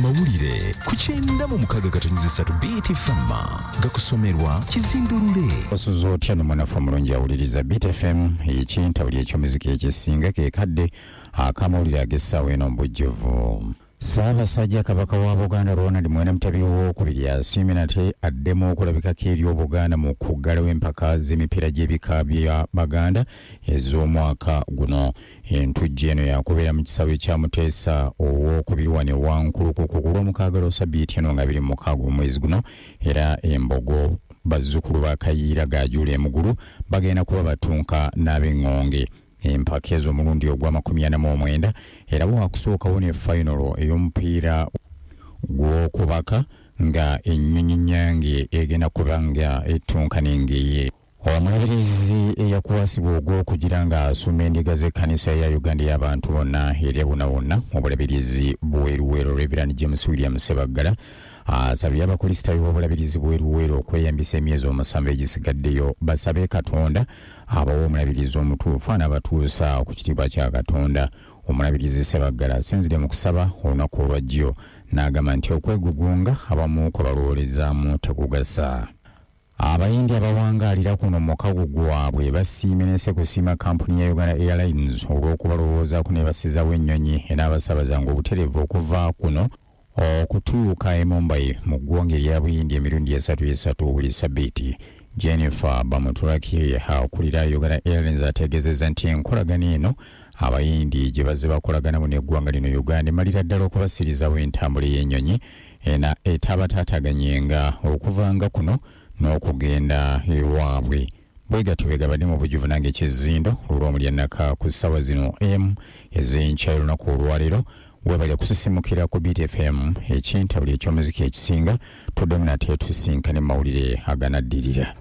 amawulire ku 96.3 BTFM gakusomerwa Kizindulule. Osuzo otya n'omwanafu omulungi awuliriza BTFM ekintabuli eky'omuziki ekisinga ke kadde akamawulire ag'essaawa eno mbujjuvu. Ssaabasajja Kabaka wa Buganda Ronald Mwene Mutabiro owookubiri asiimye nate addemu okulabikako eri Obuganda mu kuggalawo empaka z'emipiira gy'ebika bya Baganda ez'omwaka guno. Entujja eno yakubeera mu kisaawe kya Muteesa owookubiri wano e Wankulukuku ku Lwomukaaga Lwosabbiiti eno nga 26 omwezi guno, era Embogo bazzukulu ba Kayiira Gaajuula Emugulu bagenda kuba batunka n'ab'Engonge. Empaka ezo omulundi ogwa49 era bwakusookawo ne final ey'omupiira gw'okubaka nga ennyonyi nyange egenda kuba nga ettunka n'engeye. Omulabirizi eyakwasibwa ogw'okugira nga asuma endiga z'ekkanisa ya Uganda y'abantu bonna erya bonna mu bulabirizi bweruweero Reverend James William Sebaggala asabye abakulisitaayo b'obulabirizi bweruweero okweyambisa emyezi 7 egisigaddeyo basabe Katonda abawa omulabirizi omutuufu n'abatuusa ku kitiibwa kya Katonda. Omulabirizi Sebaggala asinzire mu kusaba olunaku olwajjo n'agamba nti okwegugunga abamu kwe balowoolezaamu tekugasa. Abayindi abawangaalira kuno mu kago gwabwe basiimye n'ekusiima kampuni ya Uganda Airlines olw'okubalowoozaako ne bassizaawo ennyonyi n'abasabaza ng'obutereevu okuva kuno okutuuka e Mumbai mu ggwanga erya Buyindi emirundi esatu buli Ssabbiiti. Jennifer Bamutulaki akulira Uganda Airlines ategeezezza nti enkolagana eno abayindi gye bazze bakolaganamu n'eggwanga lino Uganda emalira ddala okubasirizawo entambula y'ennyonyi etabatataganyenga okuvanga kuno n'okugenda ewaabwe. Bwegatyo begabadde mu bujjuvu nange Kizindo olw'omulyanaka ku ssaawa zino ez'enkya olunaku olwaleero webalya kusisimukira ku BTFM ekintabuli eky'omuziki ekisinga tuddemu nate tusinkane mawulire aganaddirira.